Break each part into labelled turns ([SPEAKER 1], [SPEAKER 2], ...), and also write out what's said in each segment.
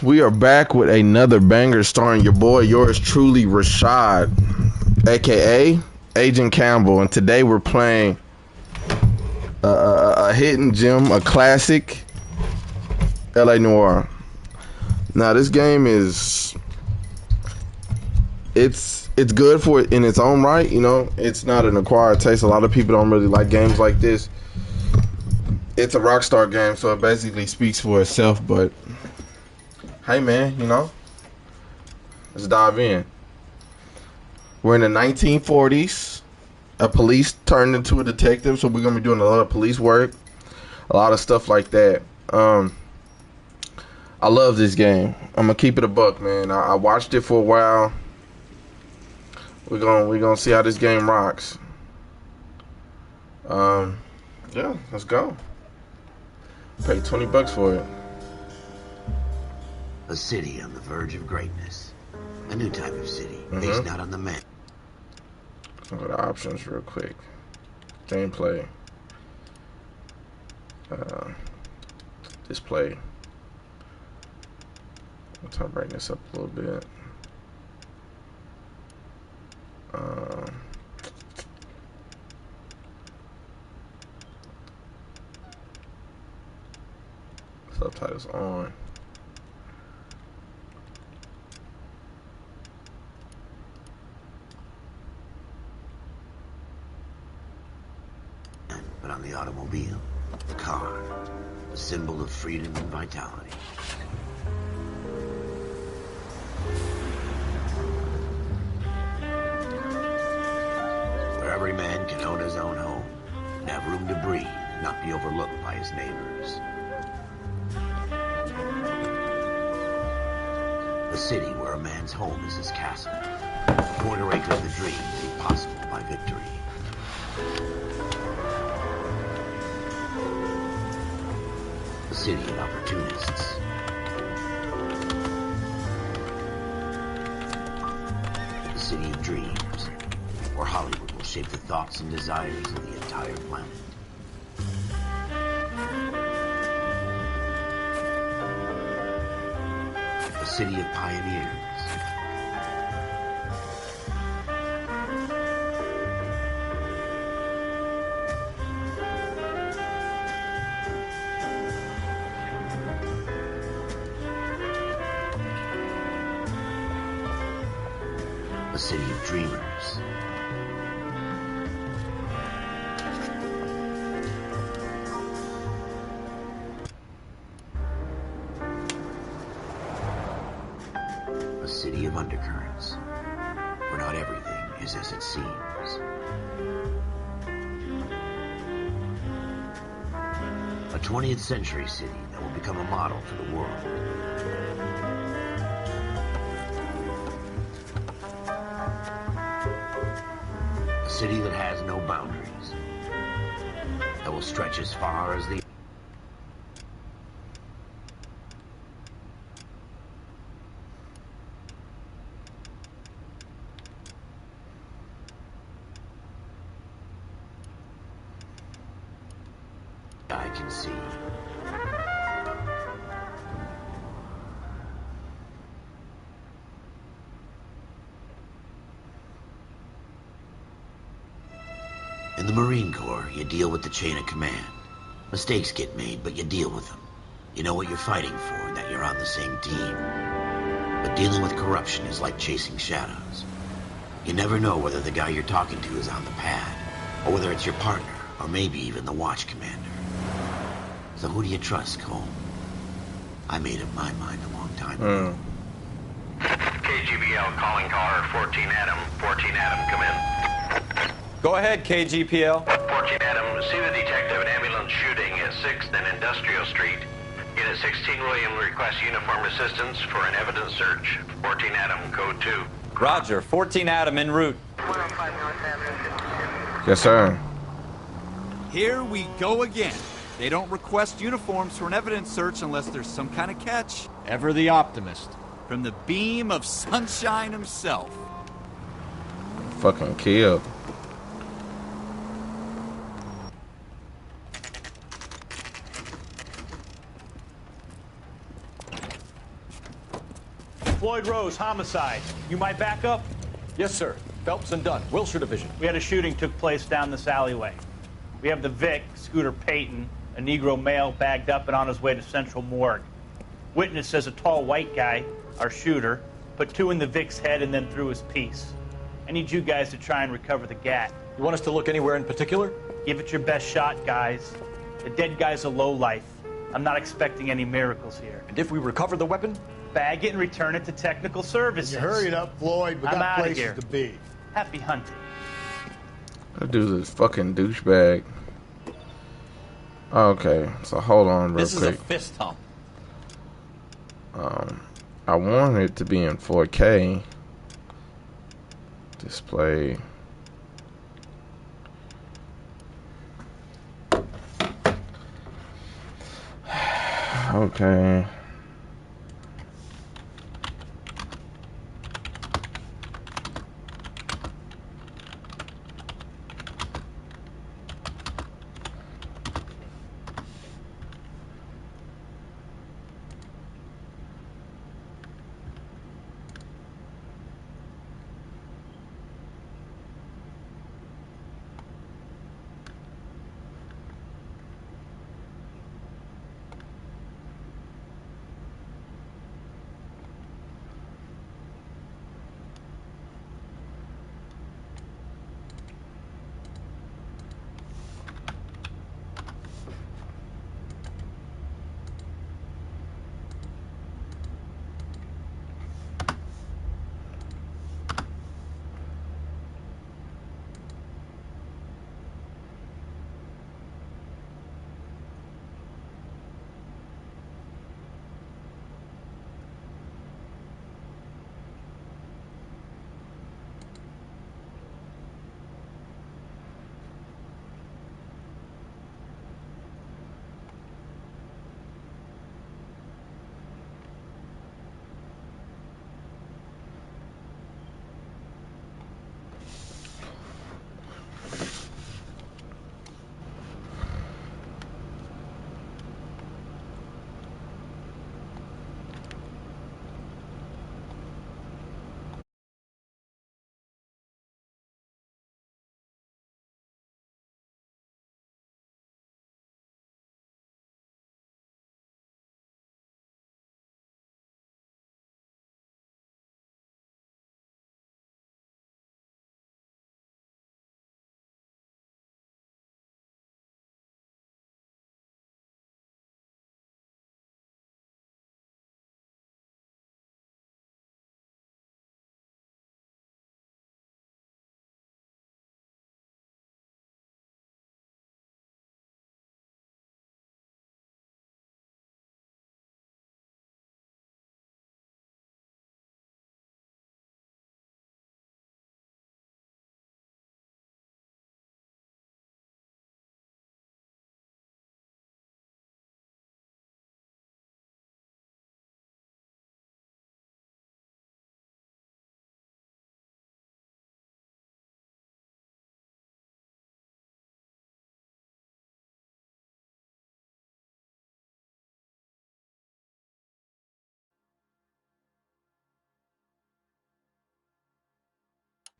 [SPEAKER 1] We are back with another banger starring your boy, yours truly, Rashad, aka Agent Campbell, and today we're playing a hidden gem, a classic, LA Noir. Now this game is it's good for it in its own right, you know. It's not an acquired taste. A lot of people don't really like games like this. It's a Rockstar game, so it basically speaks for itself, but hey man, you know, let's dive in. We're in the 1940s. A police turned into a detective, so we're gonna be doing a lot of police work, a lot of stuff like that. I love this game. I'm gonna keep it a buck, man. I watched it for a while. We're gonna see how this game rocks. Yeah, let's go. Pay $20 for it.
[SPEAKER 2] A city on the verge of greatness. A new type of city based out on the map.
[SPEAKER 1] Look at the options real quick. Gameplay. Display. I'll try to bring this up a little bit. Subtitles on.
[SPEAKER 2] But on the automobile, the car, the symbol of freedom and vitality. Where every man can own his own home and have room to breathe and not be overlooked by his neighbors. A city where a man's home is his castle. A quarter acre of the dream made possible by victory. A city of opportunists. A city of dreams, where Hollywood will shape the thoughts and desires of the entire planet. A city of pioneers. A city of dreamers. A city of undercurrents, where not everything is as it seems. A 20th century city that will become a model for the world. A city that has no boundaries, that will stretch as far as the... I can see. In the Marine Corps, you deal with the chain of command. Mistakes get made, but you deal with them. You know what you're fighting for and that you're on the same team. But dealing with corruption is like chasing shadows. You never know whether the guy you're talking to is on the pad, or whether it's your partner, or maybe even the watch commander. So who do you trust, Cole? I made up my mind a long time ago.
[SPEAKER 3] KGBL calling caller 14 Adam. 14 Adam, come in.
[SPEAKER 4] Go ahead, KGPL.
[SPEAKER 3] 14 Adam, see the detective an ambulance shooting at 6th and Industrial Street. Unit 16 William requests uniform assistance for an evidence search. 14 Adam, code 2.
[SPEAKER 4] Roger, 14 Adam en route.
[SPEAKER 3] 105 North Avenue.
[SPEAKER 1] Yes, sir.
[SPEAKER 5] Here we go again. They don't request uniforms for an evidence search unless there's some kind of catch.
[SPEAKER 6] Ever the optimist.
[SPEAKER 5] From the beam of sunshine himself.
[SPEAKER 1] Fucking kill.
[SPEAKER 6] Floyd Rose, homicide. You my backup?
[SPEAKER 7] Yes, sir. Phelps and Dunn, Wilshire Division.
[SPEAKER 6] We had a shooting took place down this alleyway. We have the Vic, Scooter Payton, a Negro male bagged up and on his way to Central Morgue. Witness says a tall white guy, our shooter, put 2 in the Vic's head and then threw his piece. I need you guys to try and recover the gat.
[SPEAKER 7] You want us to look anywhere in particular?
[SPEAKER 6] Give it your best shot, guys. The dead guy's a lowlife. I'm not expecting any miracles here.
[SPEAKER 7] And if we recover the weapon?
[SPEAKER 6] Bag it and return it to technical services.
[SPEAKER 8] You hurry it up, Floyd. We
[SPEAKER 6] I'm
[SPEAKER 8] got
[SPEAKER 6] outta
[SPEAKER 8] places
[SPEAKER 6] here.
[SPEAKER 8] to be.
[SPEAKER 6] Happy hunting.
[SPEAKER 1] That dude's a fucking douchebag. Okay, so hold on real
[SPEAKER 4] This is a
[SPEAKER 1] quick.
[SPEAKER 4] fist hump.
[SPEAKER 1] I want it to be in 4K. Display. Okay.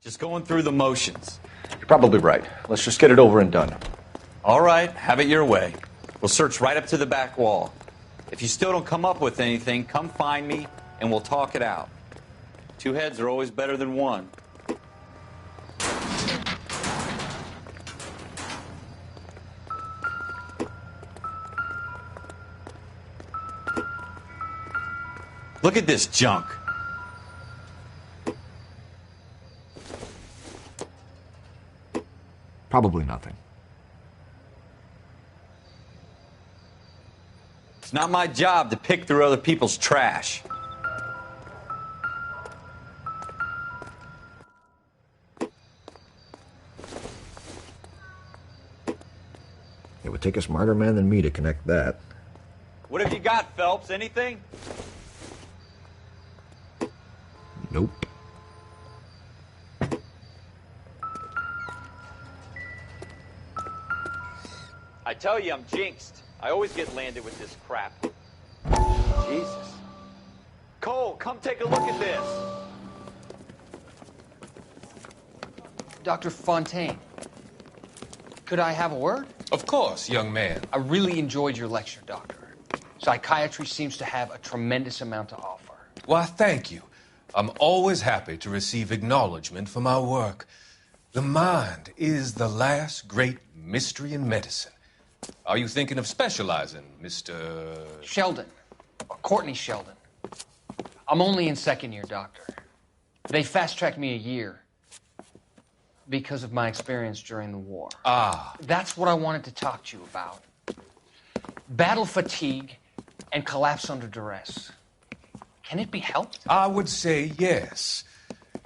[SPEAKER 4] Just going through the motions.
[SPEAKER 7] You're probably right. Let's just get it over and done.
[SPEAKER 4] All right, have it your way. We'll search right up to the back wall. If you still don't come up with anything, come find me and we'll talk it out. 2 heads are always better than 1. Look at this junk.
[SPEAKER 7] Probably nothing.
[SPEAKER 4] It's not my job to pick through other people's trash.
[SPEAKER 9] It would take a smarter man than me to connect that.
[SPEAKER 4] What have you got, Phelps? Anything?
[SPEAKER 9] Nope.
[SPEAKER 4] I tell you, I'm jinxed. I always get landed with this crap. Jesus. Cole, come take a look at this.
[SPEAKER 8] Dr. Fontaine, could I have a word?
[SPEAKER 10] Of course, young man.
[SPEAKER 8] I really enjoyed your lecture, Doctor. Psychiatry seems to have a tremendous amount to offer.
[SPEAKER 10] Why, thank you. I'm always happy to receive acknowledgement for my work. The mind is the last great mystery in medicine. Are you thinking of specializing, Mr.
[SPEAKER 8] Sheldon. Courtney Sheldon. I'm only in second year, Doctor. They fast-tracked me a year because of my experience during the war.
[SPEAKER 10] Ah.
[SPEAKER 8] That's what I wanted to talk to you about. Battle fatigue and collapse under duress. Can it be helped?
[SPEAKER 10] I would say yes,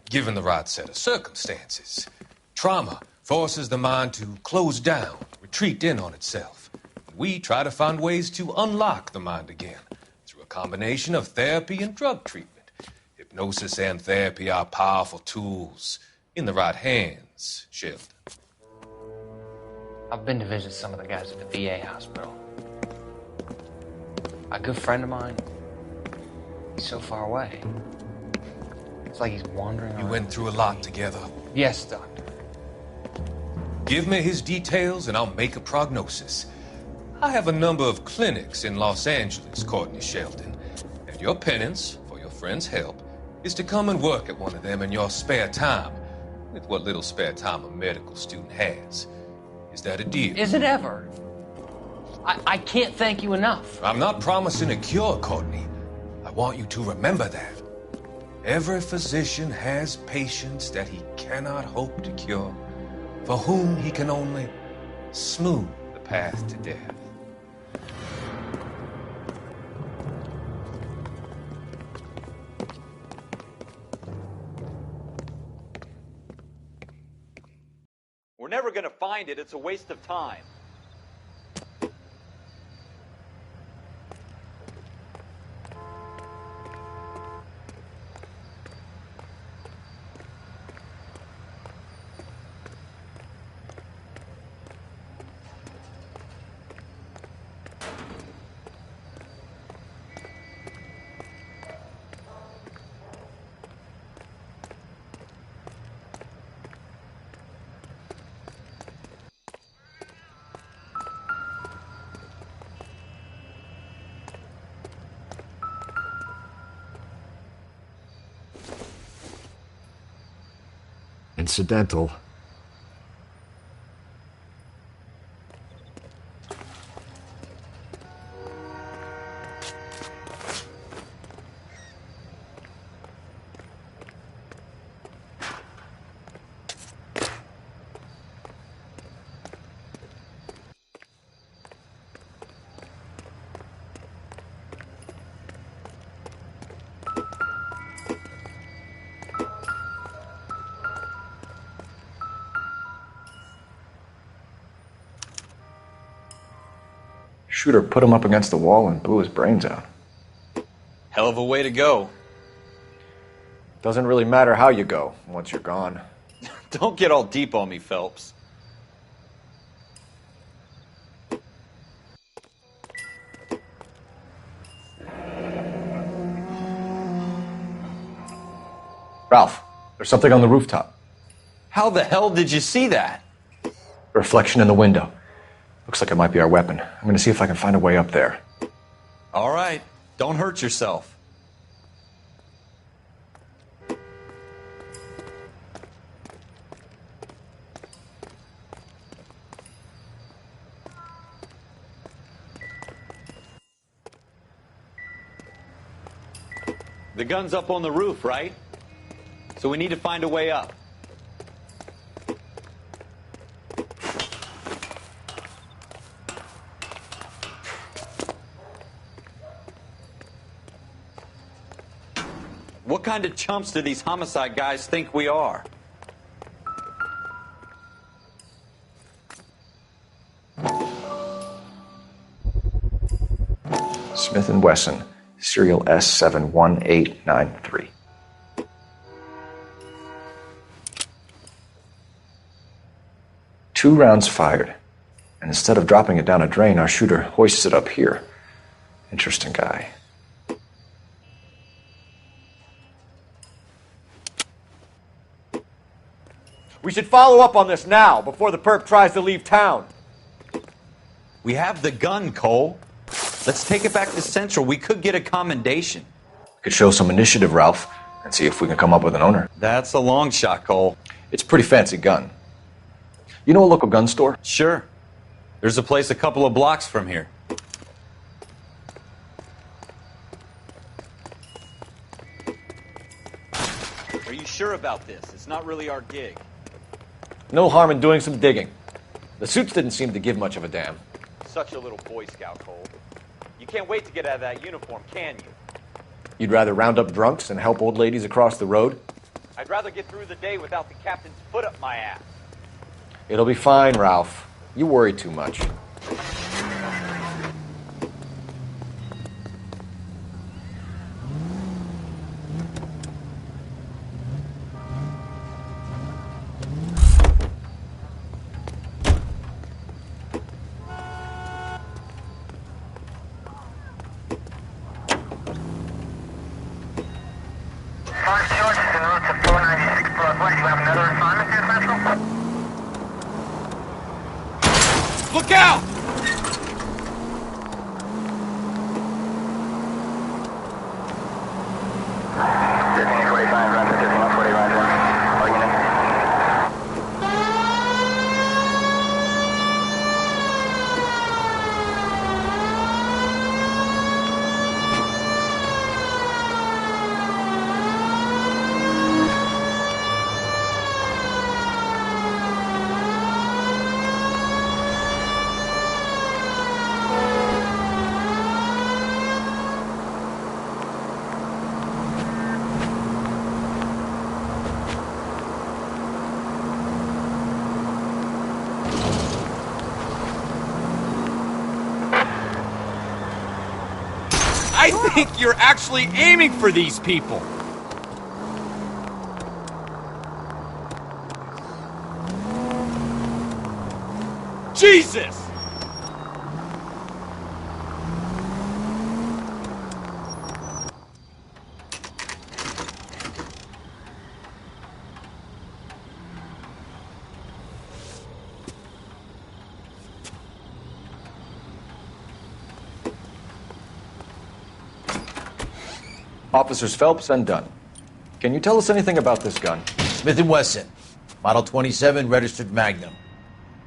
[SPEAKER 10] given the right set of circumstances. Trauma forces the mind to close down, retreat in on itself. We try to find ways to unlock the mind again through a combination of therapy and drug treatment. Hypnosis and therapy are powerful tools in the right hands, Sheldon.
[SPEAKER 8] I've been to visit some of the guys at the VA hospital. A good friend of mine, he's so far away. It's like he's wandering around.
[SPEAKER 10] You went through a lot together.
[SPEAKER 8] Yes, Doctor.
[SPEAKER 10] Give me his details and I'll make a prognosis. I have a number of clinics in Los Angeles, Courtney Sheldon, and your penance for your friend's help is to come and work at one of them in your spare time, with what little spare time a medical student has. Is that a deal?
[SPEAKER 8] Is it ever? I can't thank you enough.
[SPEAKER 10] I'm not promising a cure, Courtney. I want you to remember that. Every physician has patients that he cannot hope to cure, for whom he can only smooth the path to death.
[SPEAKER 4] We're never going to find it. It's a waste of time.
[SPEAKER 9] Incidental.
[SPEAKER 7] Shooter put him up against the wall and blew his brains out.
[SPEAKER 4] Hell of a way to go.
[SPEAKER 7] Doesn't really matter how you go once you're gone.
[SPEAKER 4] Don't get all deep on me, Phelps.
[SPEAKER 7] Ralph, there's something on the rooftop.
[SPEAKER 4] How the hell did you see that?
[SPEAKER 7] A reflection in the window. Looks like it might be our weapon. I'm going to see if I can find a way up there.
[SPEAKER 4] All right. Don't hurt yourself. The gun's up on the roof, right? So we need to find a way up. What kind of chumps do these homicide guys think we are?
[SPEAKER 7] Smith & Wesson, serial S71893. Two rounds fired, and instead of dropping it down a drain, our shooter hoists it up here. Interesting guy. We should follow up on this now, before the perp tries to leave town.
[SPEAKER 4] We have the gun, Cole. Let's take it back to Central. We could get a commendation.
[SPEAKER 7] We could show some initiative, Ralph, and see if we can come up with an owner.
[SPEAKER 4] That's a long shot, Cole.
[SPEAKER 7] It's a pretty fancy gun. You know a local gun store?
[SPEAKER 4] Sure. There's a place a couple of blocks from here. Are you sure about this? It's not really our gig.
[SPEAKER 7] No harm in doing some digging. The suits didn't seem to give much of a damn.
[SPEAKER 4] Such a little Boy Scout, Cole. You can't wait to get out of that uniform, can you?
[SPEAKER 7] You'd rather round up drunks than help old ladies across the road?
[SPEAKER 4] I'd rather get through the day without the captain's foot up my ass.
[SPEAKER 7] It'll be fine, Ralph. You worry too much.
[SPEAKER 5] Look out! I think you're actually aiming for these people. Jesus!
[SPEAKER 7] Officers Phelps and Dunn. Can you tell us anything about this gun?
[SPEAKER 2] Smith & Wesson, Model 27, registered Magnum.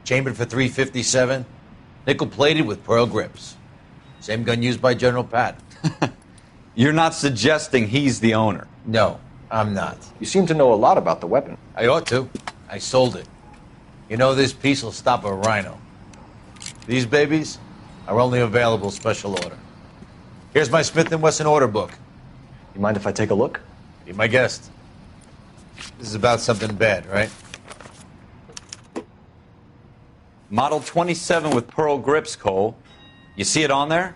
[SPEAKER 2] Chambered for .357, nickel-plated with pearl grips. Same gun used by General Patton.
[SPEAKER 4] You're not suggesting he's the owner?
[SPEAKER 2] No, I'm not.
[SPEAKER 7] You seem to know a lot about the weapon.
[SPEAKER 2] I ought to. I sold it. You know, this piece will stop a rhino. These babies are only available special order. Here's my Smith & Wesson order book.
[SPEAKER 7] You mind if I take a look?
[SPEAKER 2] Be my guest. This is about something bad, right?
[SPEAKER 4] Model 27 with pearl grips, Cole. You see it on there?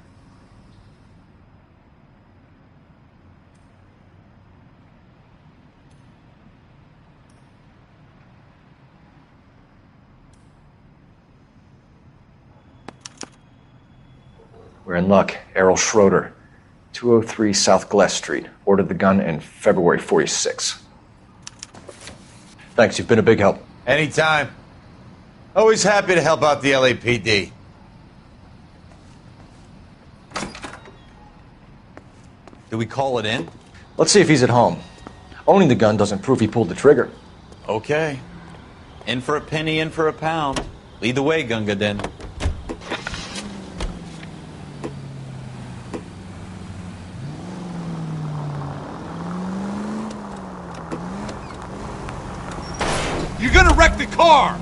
[SPEAKER 7] We're in luck. Errol Schroeder, 203 South Glass Street. Ordered the gun in February '46. Thanks, you've been a big help.
[SPEAKER 2] Anytime. Always happy to help out the LAPD.
[SPEAKER 4] Do we call it in?
[SPEAKER 7] Let's see if he's at home. Owning the gun doesn't prove he pulled the trigger.
[SPEAKER 4] Okay. In for a penny, in for a pound. Lead the way, Gunga Din.
[SPEAKER 5] You're gonna wreck the car!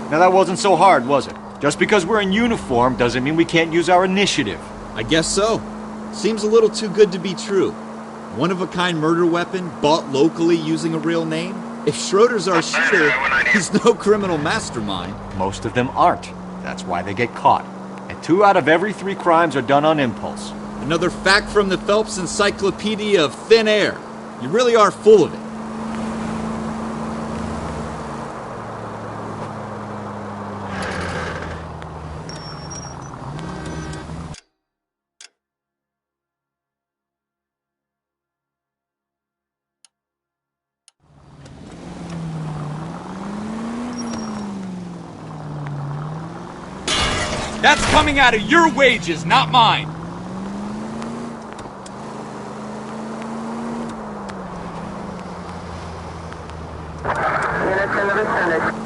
[SPEAKER 11] Now that wasn't so hard, was it? Just because we're in uniform doesn't mean we can't use our initiative.
[SPEAKER 5] I guess so. Seems a little too good to be true. One-of-a-kind murder weapon bought locally using a real name? If Schroeder's our shooter, he's no criminal mastermind.
[SPEAKER 11] Most of them aren't. That's why they get caught. And 2 out of every 3 crimes are done on impulse.
[SPEAKER 5] Another fact from the Phelps Encyclopedia of Thin Air. You really are full of it. That's coming out of your wages, not mine.
[SPEAKER 12] Units in the vicinity.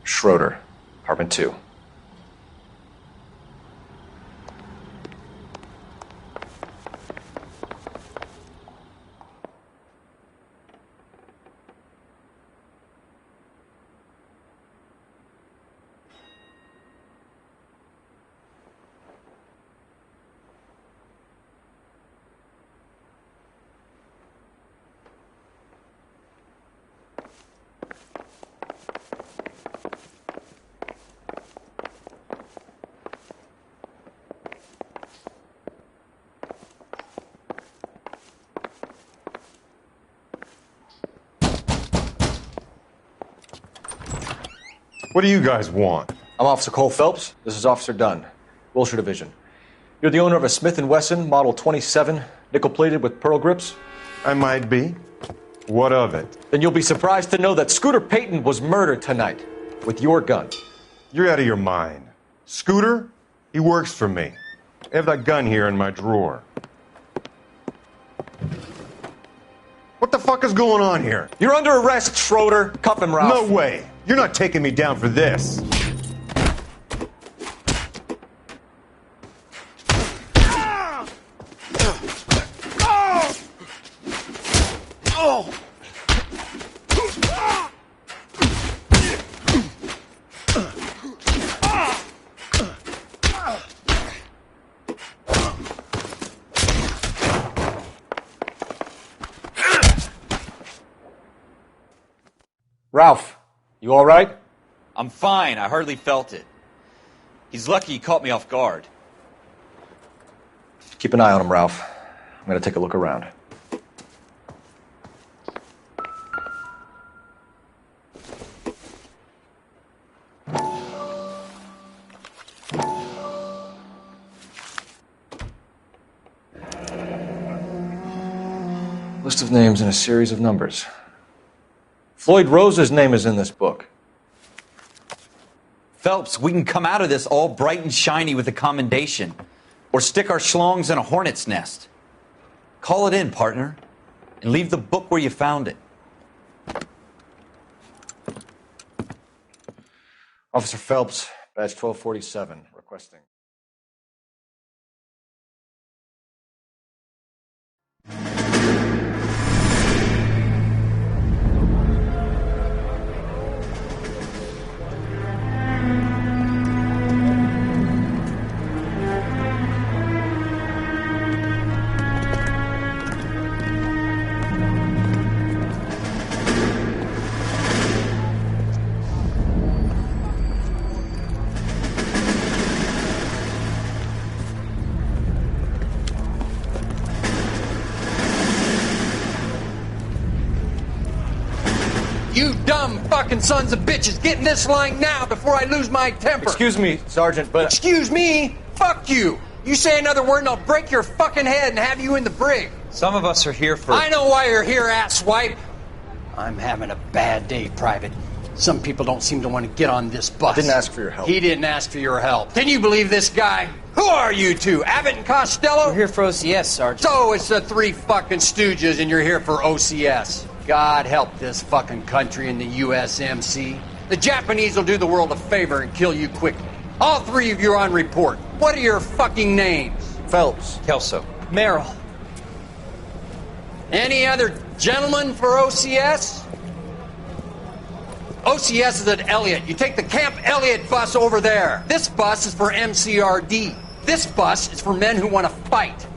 [SPEAKER 7] Schroeder, apartment 2.
[SPEAKER 11] What do you guys want?
[SPEAKER 7] I'm Officer Cole Phelps. This is Officer Dunn, Wilshire Division. You're the owner of a Smith & Wesson Model 27, nickel-plated with pearl grips?
[SPEAKER 11] I might be. What of it?
[SPEAKER 7] Then you'll be surprised to know that Scooter Payton was murdered tonight with your gun.
[SPEAKER 11] You're out of your mind. Scooter? He works for me. I have that gun here in my drawer. What the fuck is going on here?
[SPEAKER 7] You're under arrest, Schroeder. Cuff him, Ralph.
[SPEAKER 11] No way. You're not taking me down for this.
[SPEAKER 7] Ralph, you all right?
[SPEAKER 4] I'm fine. I hardly felt it. He's lucky he caught me off guard.
[SPEAKER 7] Keep an eye on him, Ralph. I'm going to take a look around. List of names and a series of numbers. Floyd Rose's name is in this book.
[SPEAKER 4] Phelps, we can come out of this all bright and shiny with a commendation. Or stick our schlongs in a hornet's nest. Call it in, partner. And leave the book where you found it.
[SPEAKER 7] Officer Phelps, badge 1247, requesting.
[SPEAKER 8] You dumb fucking sons of bitches, get in this line now before I lose my temper.
[SPEAKER 7] Excuse me, Sergeant, but...
[SPEAKER 8] Excuse me? Fuck you. You say another word and I'll break your fucking head and have you in the brig.
[SPEAKER 4] Some of us are here for...
[SPEAKER 8] I know why you're here, asswipe. I'm having a bad day, Private. Some people don't seem to want to get on this bus.
[SPEAKER 7] I didn't ask for your help.
[SPEAKER 8] He didn't ask for your help. Can you believe this guy? Who are you two? Abbott and Costello?
[SPEAKER 12] We're here for OCS, Sergeant.
[SPEAKER 8] So it's the three fucking stooges and you're here for OCS. God help this fucking country and the USMC. The Japanese will do the world a favor and kill you quickly. All three of you are on report. What are your fucking names?
[SPEAKER 7] Phelps.
[SPEAKER 4] Kelso.
[SPEAKER 12] Merrill.
[SPEAKER 8] Any other gentlemen for OCS? OCS is at Elliott. You take the Camp Elliott bus over there. This bus is for MCRD. This bus is for men who want to fight.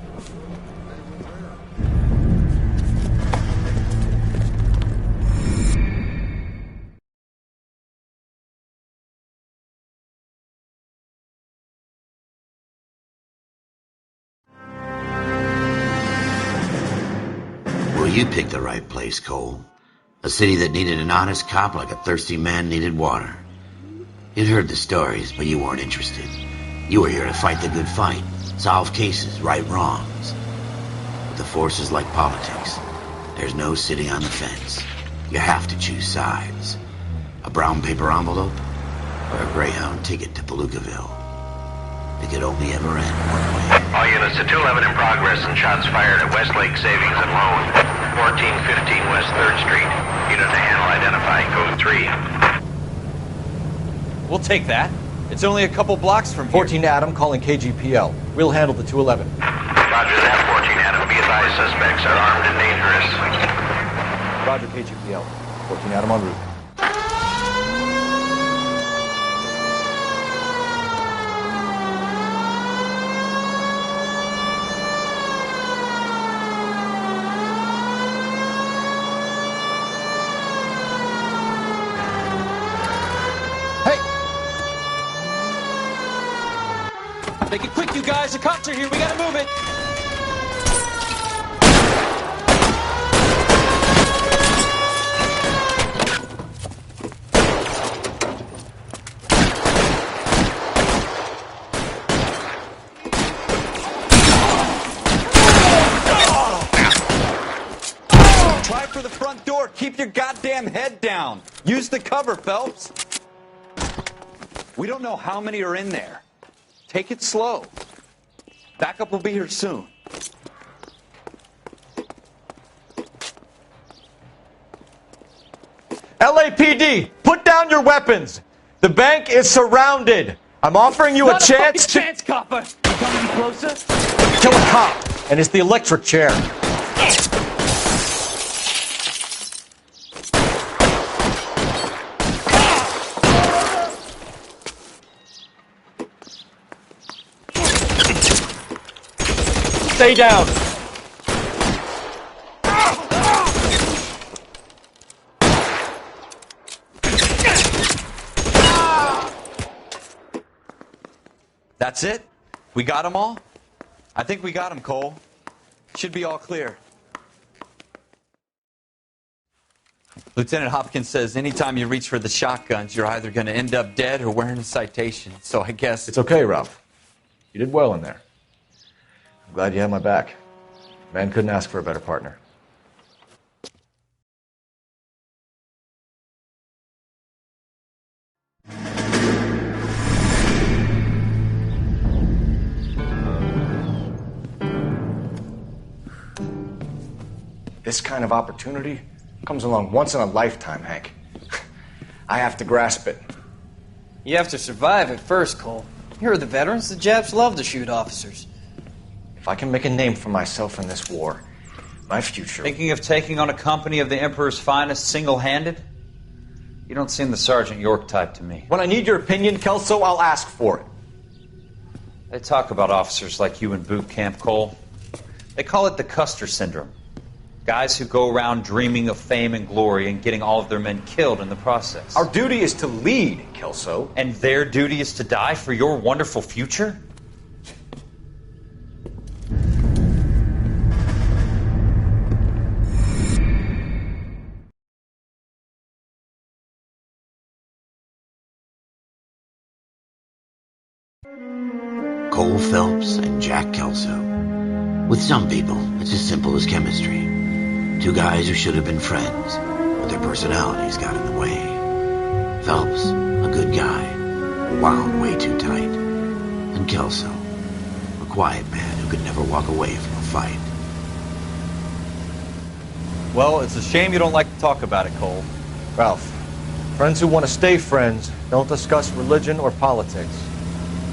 [SPEAKER 2] Well, you picked the right place, Cole. A city that needed an honest cop like a thirsty man needed water. You'd heard the stories, but you weren't interested. You were here to fight the good fight, solve cases, right wrongs. But the force is like politics. There's no sitting on the fence. You have to choose sides. A brown paper envelope or a Greyhound ticket to Palookaville. It could only ever end one way.
[SPEAKER 3] All units to 211 in progress and shots fired at Westlake Savings and Loan, 1415 West 3rd Street. Unit to handle identify code 3.
[SPEAKER 4] We'll take that. It's only a couple blocks from here.
[SPEAKER 7] 14 Adam calling KGPL. We'll handle the 211.
[SPEAKER 3] Roger that, 14 Adam. Be advised, suspects are armed and dangerous.
[SPEAKER 7] Roger, KGPL. 14 Adam en route.
[SPEAKER 4] Make it quick, you guys. The cops are here. We gotta move it. Try for the front door. Keep your goddamn head down. Use the cover, Phelps. We don't know how many are in there. Take it slow. Backup will be here soon.
[SPEAKER 7] LAPD, put down your weapons. The bank is surrounded. I'm offering you a chance to...
[SPEAKER 4] chance, copper. You coming any closer?
[SPEAKER 7] Kill a cop, and it's the electric chair. Stay down.
[SPEAKER 4] That's it? We got them all? I think we got them, Cole. Should be all clear. Lieutenant Hopkins says anytime you reach for the shotguns, you're either going to end up dead or wearing a citation. So I guess...
[SPEAKER 7] It's okay, Ralph. You did well in there. I'm glad you had my back. Man couldn't ask for a better partner. This kind of opportunity comes along once in a lifetime, Hank. I have to grasp it.
[SPEAKER 12] You have to survive it first, Cole. Here are the veterans. The Japs love to shoot officers.
[SPEAKER 7] If I can make a name for myself in this war, my future...
[SPEAKER 4] Thinking of taking on a company of the Emperor's finest single-handed? You don't seem the Sergeant York type to me.
[SPEAKER 7] When I need your opinion, Kelso, I'll ask for it.
[SPEAKER 4] They talk about officers like you in boot camp, Cole. They call it the Custer syndrome. Guys who go around dreaming of fame and glory and getting all of their men killed in the process.
[SPEAKER 7] Our duty is to lead, Kelso.
[SPEAKER 4] And their duty is to die for your wonderful future?
[SPEAKER 2] Cole Phelps and Jack Kelso. With some people, it's as simple as chemistry. Two guys who should have been friends, but their personalities got in the way. Phelps, a good guy, wound way too tight. And Kelso, a quiet man who could never walk away from a fight.
[SPEAKER 5] Well, it's a shame you don't like to talk about it, Cole.
[SPEAKER 7] Ralph, friends who want to stay friends don't discuss religion or politics.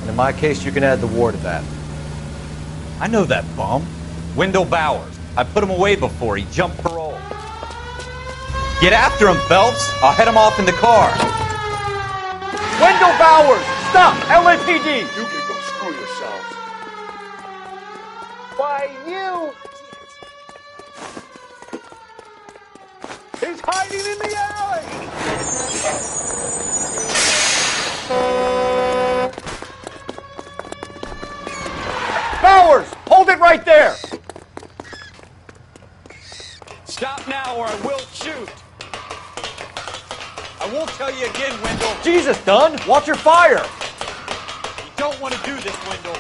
[SPEAKER 7] And in my case, you can add the war to that.
[SPEAKER 5] I know that bum. Wendell Bowers. I put him away before. He jumped parole. Get after him, Phelps. I'll head him off in the car.
[SPEAKER 11] Wendell Bowers! Stop! LAPD! You can go screw yourselves. Why, you... He's hiding in the alley! Bowers! Hold it right there!
[SPEAKER 4] Stop now or I will shoot. I won't tell you again, Wendell.
[SPEAKER 11] Jesus, Dunn! Watch your fire!
[SPEAKER 4] You don't want to do this, Wendell.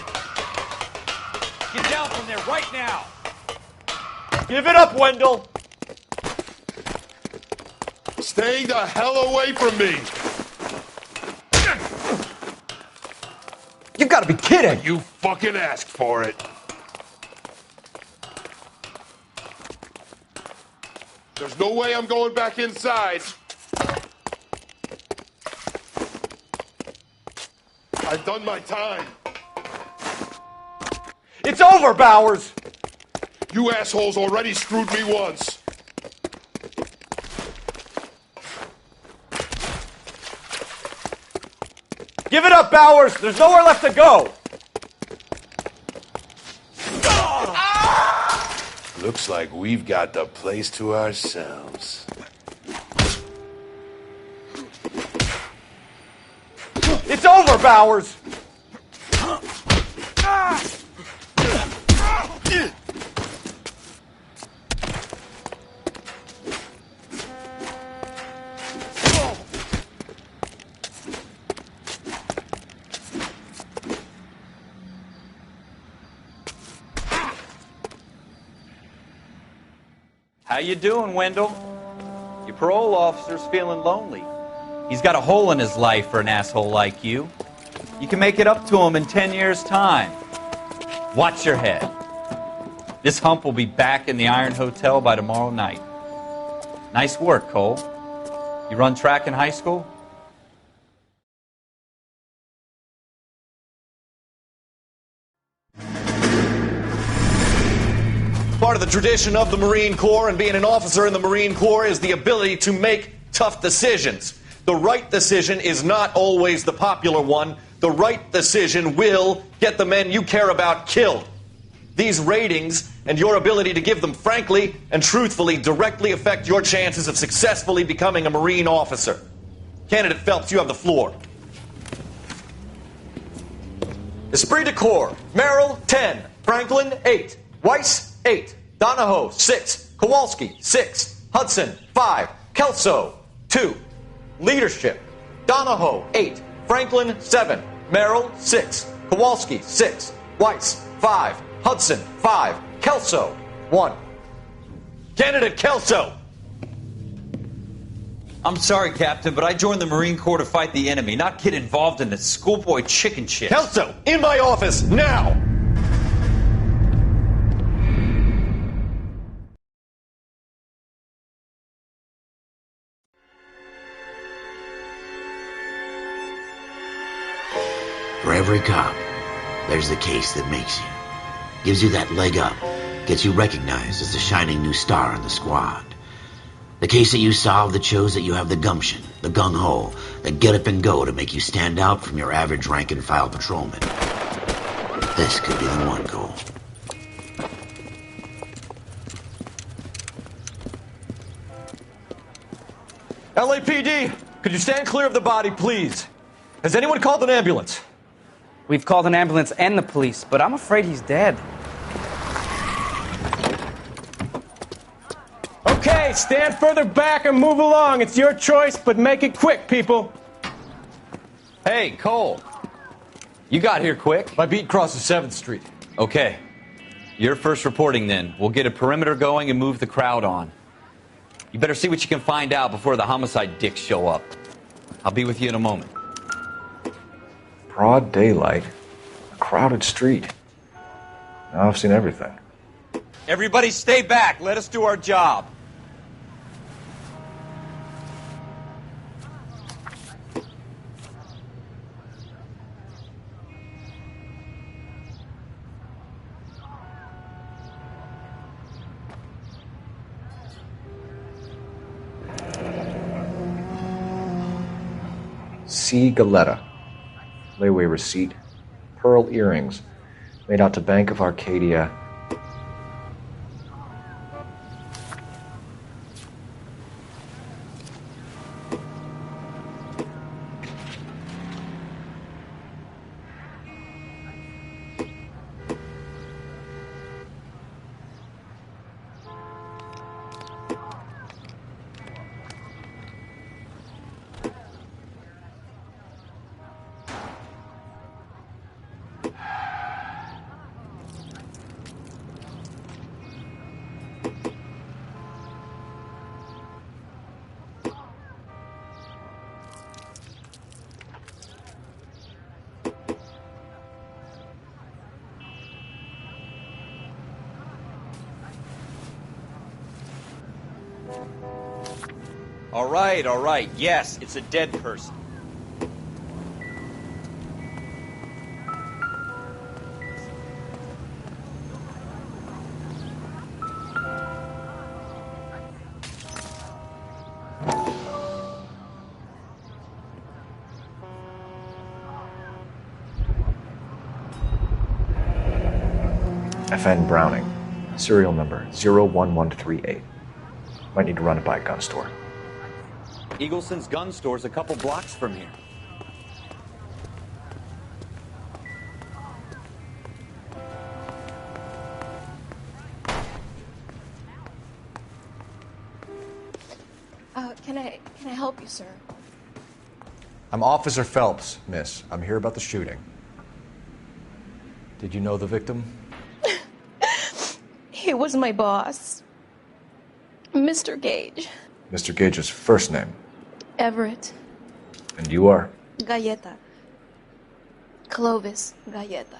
[SPEAKER 4] Get down from there right now.
[SPEAKER 11] Give it up, Wendell!
[SPEAKER 13] Stay the hell away from me!
[SPEAKER 11] You gotta be kidding!
[SPEAKER 13] You fucking asked for it. There's no way I'm going back inside. I've done my time.
[SPEAKER 11] It's over, Bowers!
[SPEAKER 13] You assholes already screwed me once.
[SPEAKER 11] Give it up, Bowers! There's nowhere left to go!
[SPEAKER 13] Looks like we've got the place to ourselves.
[SPEAKER 11] It's over, Bowers!
[SPEAKER 5] How you doing, Wendell? Your parole officer's feeling lonely. He's got a hole in his life for an asshole like you. You can make it up to him in 10 years' time. Watch your head. This hump will be back in the Iron Hotel by tomorrow night. Nice work, Cole. You run track in high school?
[SPEAKER 14] Part of the tradition of the Marine Corps and being an officer in the Marine Corps is the ability to make tough decisions. The right decision is not always the popular one. The right decision will get the men you care about killed. These ratings and your ability to give them frankly and truthfully directly affect your chances of successfully becoming a Marine officer. Candidate Phelps, you have the floor. Esprit de Corps, Merrill, 10. Franklin, 8. Weiss, 8. Donahoe, 6. Kowalski, 6. Hudson, 5. Kelso, 2. Leadership, Donahoe, 8. Franklin, 7. Merrill, 6. Kowalski, 6. Weiss, 5. Hudson, 5. Kelso, 1. Candidate Kelso!
[SPEAKER 5] I'm sorry, Captain, but I joined the Marine Corps to fight the enemy, not get involved in the schoolboy chicken shit.
[SPEAKER 14] Kelso, in my office, now!
[SPEAKER 2] For every cop, there's the case that makes you. Gives you that leg up. Gets you recognized as the shining new star in the squad. The case that you solve that shows that you have the gumption, the gung-ho, the get up and go to make you stand out from your average rank-and-file patrolman. This could be the one, Cole.
[SPEAKER 14] LAPD, could you stand clear of the body, please? Has anyone called an ambulance?
[SPEAKER 15] We've called an ambulance and the police, but I'm afraid he's dead.
[SPEAKER 16] Okay, stand further back and move along. It's your choice, but make it quick, people.
[SPEAKER 5] Hey, Cole. You got here quick.
[SPEAKER 7] My beat crosses 7th Street.
[SPEAKER 5] Okay. You're first reporting then. We'll get a perimeter going and move the crowd on. You better see what you can find out before the homicide dicks show up. I'll be with you in a moment.
[SPEAKER 7] Broad daylight. A crowded street. Now I've seen everything.
[SPEAKER 5] Everybody stay back. Let us do our job.
[SPEAKER 7] C. Galetta. Layaway receipt. Pearl earrings. Made out to Bank of Arcadia.
[SPEAKER 5] All right. Yes, it's a dead person.
[SPEAKER 7] FN Browning. Serial number 01138. Might need to run it by a gun store.
[SPEAKER 5] Eagleson's gun store's a couple blocks from here.
[SPEAKER 17] Can I help you, sir?
[SPEAKER 7] I'm Officer Phelps, miss. I'm here about the shooting. Did you know the victim?
[SPEAKER 17] He was my boss, Mr. Gage.
[SPEAKER 7] Mr. Gage's first name.
[SPEAKER 17] Everett.
[SPEAKER 7] And you are?
[SPEAKER 17] Galleta. Clovis Galleta.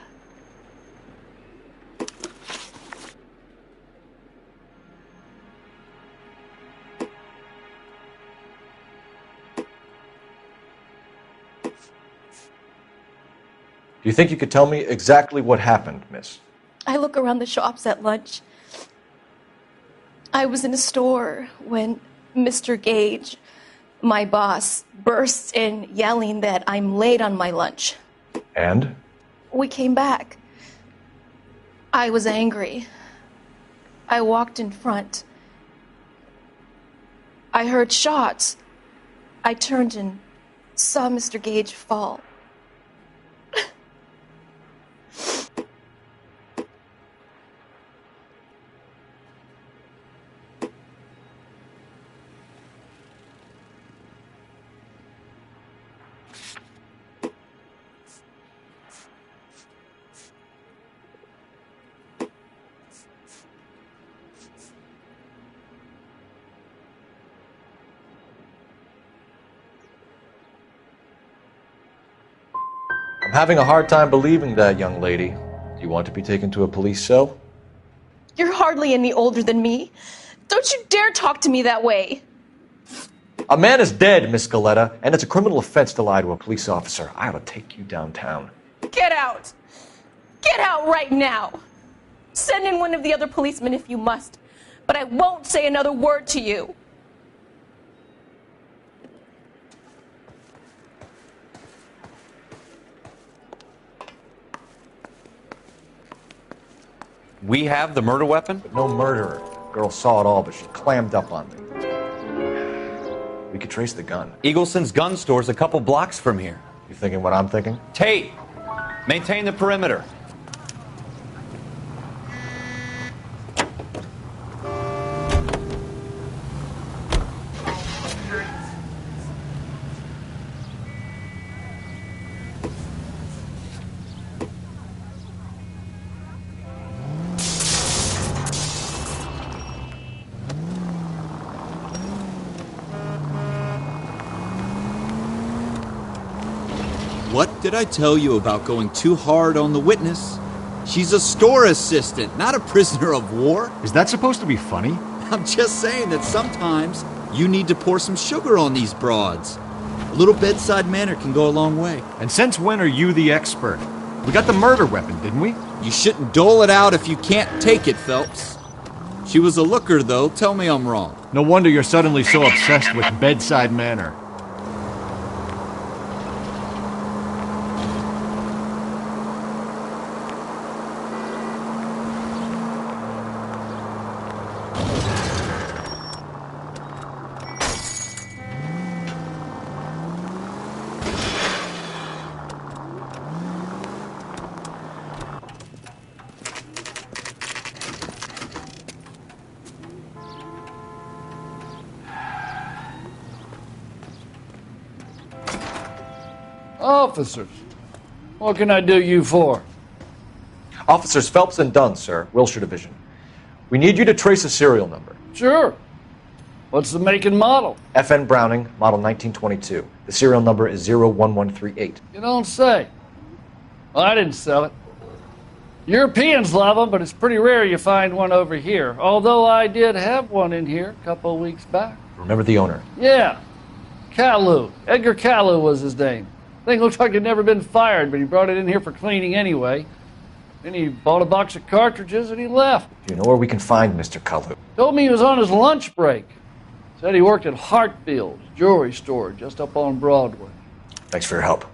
[SPEAKER 7] Do you think you could tell me exactly what happened, miss?
[SPEAKER 17] I look around the shops at lunch. I was in a store when Mr. Gage, my boss, bursts in yelling that I'm late on my lunch.
[SPEAKER 7] And?
[SPEAKER 17] We came back. I was angry. I walked in front. I heard shots. I turned and saw Mr. Gage fall.
[SPEAKER 7] I'm having a hard time believing that, young lady. Do you want to be taken to a police cell?
[SPEAKER 17] You're hardly any older than me. Don't you dare talk to me that way.
[SPEAKER 7] A man is dead, Miss Galleta, and it's a criminal offense to lie to a police officer. I ought to take you downtown.
[SPEAKER 17] Get out! Get out right now! Send in one of the other policemen if you must, but I won't say another word to you.
[SPEAKER 5] We have the murder weapon?
[SPEAKER 7] But no murderer. Girl saw it all, but she clammed up on me. We could trace the gun.
[SPEAKER 5] Eagleson's gun store's a couple blocks from here.
[SPEAKER 7] You thinking what I'm thinking?
[SPEAKER 5] Tate, maintain the perimeter. What did I tell you about going too hard on the witness? She's a store assistant, not a prisoner of war.
[SPEAKER 11] Is that supposed to be funny?
[SPEAKER 5] I'm just saying that sometimes you need to pour some sugar on these broads. A little bedside manner can go a long way.
[SPEAKER 11] And since when are you the expert? We got the murder weapon, didn't we?
[SPEAKER 5] You shouldn't dole it out if you can't take it, Phelps. She was a looker, though. Tell me I'm wrong.
[SPEAKER 11] No wonder you're suddenly so obsessed with bedside manner.
[SPEAKER 18] Officers, what can I do you for?
[SPEAKER 7] Officers Phelps and Dunn, sir, Wilshire Division. We need you to trace a serial number.
[SPEAKER 18] Sure. What's the make and model?
[SPEAKER 7] FN Browning, model 1922. The serial number is 01138.
[SPEAKER 18] You don't say. Well, I didn't sell it. Europeans love them, but it's pretty rare you find one over here. Although I did have one in here a couple of weeks back.
[SPEAKER 7] Remember the owner?
[SPEAKER 18] Yeah. Caillou. Edgar Caillou was his name. Thing looks like he'd never been fired, but he brought it in here for cleaning anyway. Then he bought a box of cartridges and he left.
[SPEAKER 7] Do you know where we can find Mr. Caillou?
[SPEAKER 18] Told me he was on his lunch break. Said he worked at Hartfield's jewelry store just up on Broadway.
[SPEAKER 7] Thanks for your help.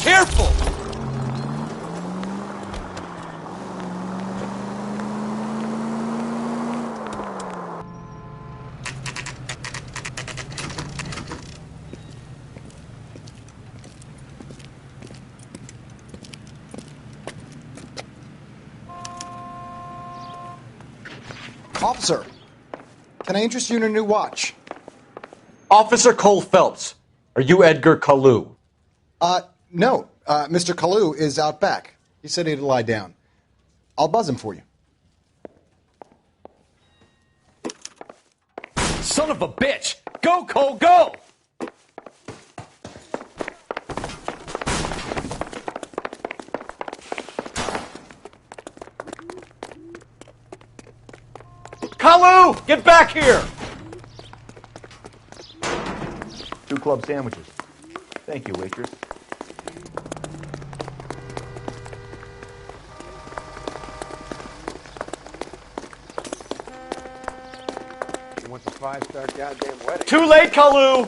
[SPEAKER 5] Careful!
[SPEAKER 19] Officer, can I interest you in a new watch?
[SPEAKER 7] Officer Cole Phelps, are you Edgar Caillou?
[SPEAKER 19] No. Mr. Caillou is out back. He said he'd lie down. I'll buzz him for you.
[SPEAKER 4] Son of a bitch! Go, Cole, go!
[SPEAKER 7] Caillou, get back here!
[SPEAKER 20] 2 club sandwiches. Thank you, waitress.
[SPEAKER 13] He wants a 5-star goddamn wedding.
[SPEAKER 7] Too late, Caillou!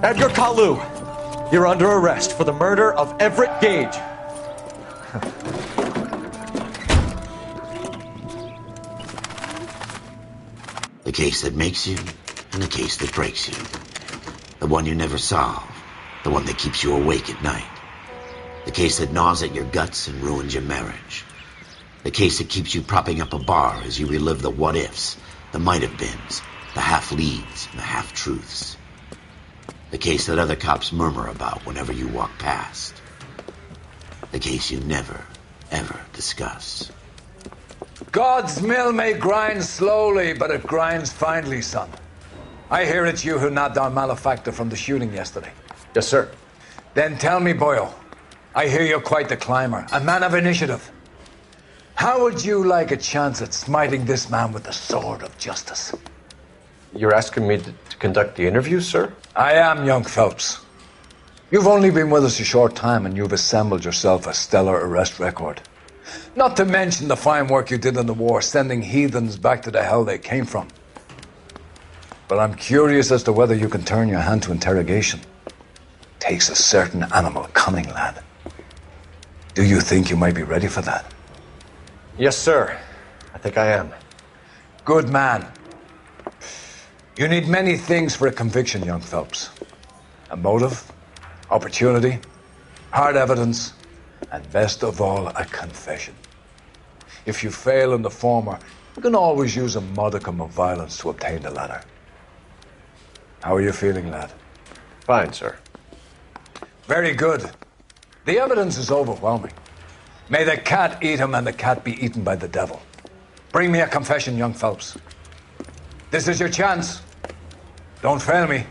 [SPEAKER 7] Edgar Caillou, you're under arrest for the murder of Everett Gage.
[SPEAKER 2] The case that makes you and the case that breaks you. The one you never solve. The one that keeps you awake at night. The case that gnaws at your guts and ruins your marriage. The case that keeps you propping up a bar as you relive the what-ifs, the might-have-beens, the half-leads, and the half-truths. The case that other cops murmur about whenever you walk past. The case you never, ever discuss.
[SPEAKER 21] God's mill may grind slowly, but it grinds finely, son. I hear it's you who nabbed our malefactor from the shooting yesterday.
[SPEAKER 7] Yes, sir.
[SPEAKER 21] Then tell me, boyo, I hear you're quite the climber, a man of initiative. How would you like a chance at smiting this man with the sword of justice?
[SPEAKER 7] You're asking me to conduct the interview, sir?
[SPEAKER 21] I am, young Phelps. You've only been with us a short time and you've assembled yourself a stellar arrest record. Not to mention the fine work you did in the war, sending heathens back to the hell they came from. But I'm curious as to whether you can turn your hand to interrogation. Takes a certain animal cunning, lad. Do you think you might be ready for that?
[SPEAKER 7] Yes, sir. I think I am.
[SPEAKER 21] Good man. You need many things for a conviction, young Phelps. A motive, opportunity, hard evidence, and best of all, a confession. If you fail in the former, you can always use a modicum of violence to obtain the latter. How are you feeling, lad?
[SPEAKER 7] Fine, sir.
[SPEAKER 21] Very good. The evidence is overwhelming. May the cat eat him and the cat be eaten by the devil. Bring me a confession, young Phelps. This is your chance. Don't fail me.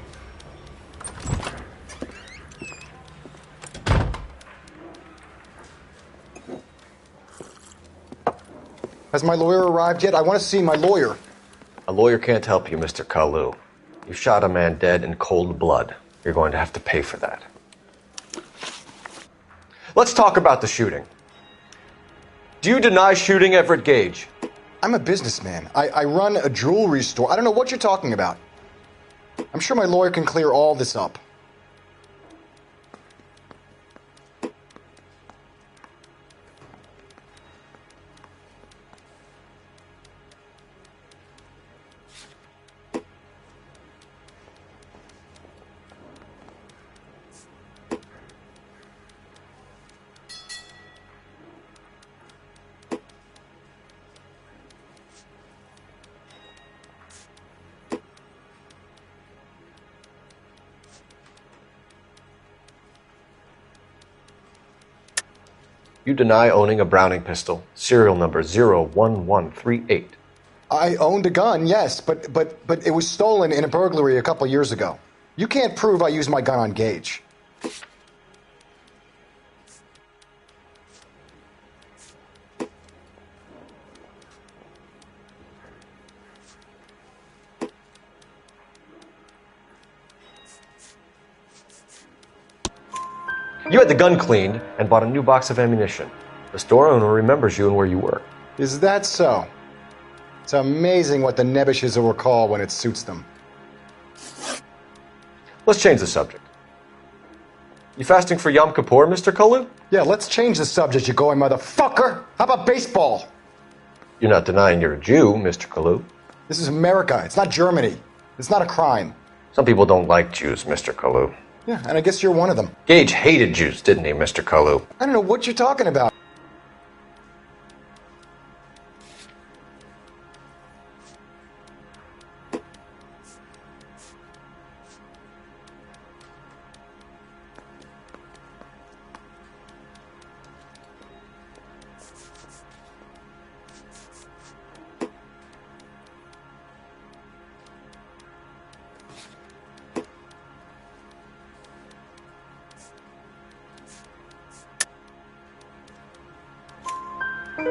[SPEAKER 19] Has my lawyer arrived yet? I want to see my lawyer.
[SPEAKER 7] A lawyer can't help you, Mr. Kalu. You shot a man dead in cold blood. You're going to have to pay for that. Let's talk about the shooting. Do you deny shooting Everett Gage?
[SPEAKER 19] I'm a businessman. I run a jewelry store. I don't know what you're talking about. I'm sure my lawyer can clear all this up.
[SPEAKER 7] You deny owning a Browning pistol, serial number 01138.
[SPEAKER 19] I owned a gun, yes, but it was stolen in a burglary a couple years ago. You can't prove I used my gun on Gage.
[SPEAKER 7] You had the gun cleaned and bought a new box of ammunition. The store owner remembers you and where you were.
[SPEAKER 19] Is that so? It's amazing what the Nebbishes will recall when it suits them.
[SPEAKER 7] Let's change the subject. You fasting for Yom Kippur, Mr. Kalu?
[SPEAKER 19] Yeah, let's change the subject, you going motherfucker! How about baseball?
[SPEAKER 7] You're not denying you're a Jew, Mr. Kalu.
[SPEAKER 19] This is America. It's not Germany. It's not a crime.
[SPEAKER 7] Some people don't like Jews, Mr. Kalu.
[SPEAKER 19] Yeah, and I guess you're one of them.
[SPEAKER 7] Gage hated Jews, didn't he, Mr. Kalu?
[SPEAKER 19] I don't know what you're talking about.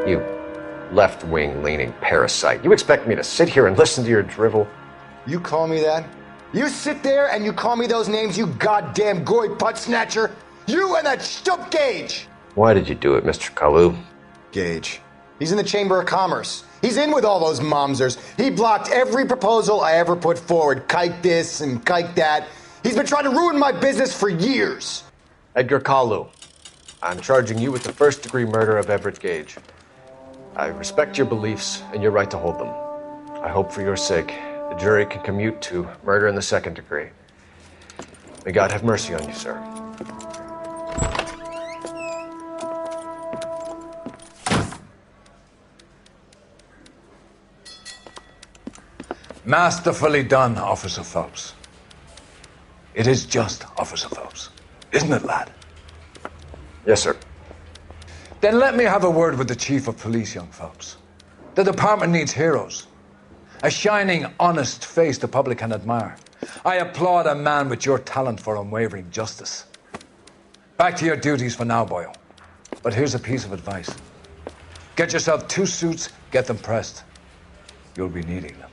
[SPEAKER 7] You left-wing leaning parasite. You expect me to sit here and listen to your drivel?
[SPEAKER 19] You call me that? You sit there and you call me those names, you goddamn goy butt snatcher? You and that stup Gage!
[SPEAKER 7] Why did you do it, Mr. Kalu?
[SPEAKER 19] Gage. He's in the Chamber of Commerce. He's in with all those momsers. He blocked every proposal I ever put forward. Kike this and kike that. He's been trying to ruin my business for years.
[SPEAKER 7] Edgar Kalu, I'm charging you with the first-degree murder of Everett Gage. I respect your beliefs and your right to hold them. I hope for your sake the jury can commute to murder in the second degree. May God have mercy on you, sir.
[SPEAKER 21] Masterfully done, Officer Phelps. It is just Officer Phelps, isn't it, lad?
[SPEAKER 7] Yes, sir.
[SPEAKER 21] Then let me have a word with the Chief of Police, young Phelps. The department needs heroes. A shining, honest face the public can admire. I applaud a man with your talent for unwavering justice. Back to your duties for now, Boyle. But here's a piece of advice. Get yourself 2 suits, get them pressed. You'll be needing them.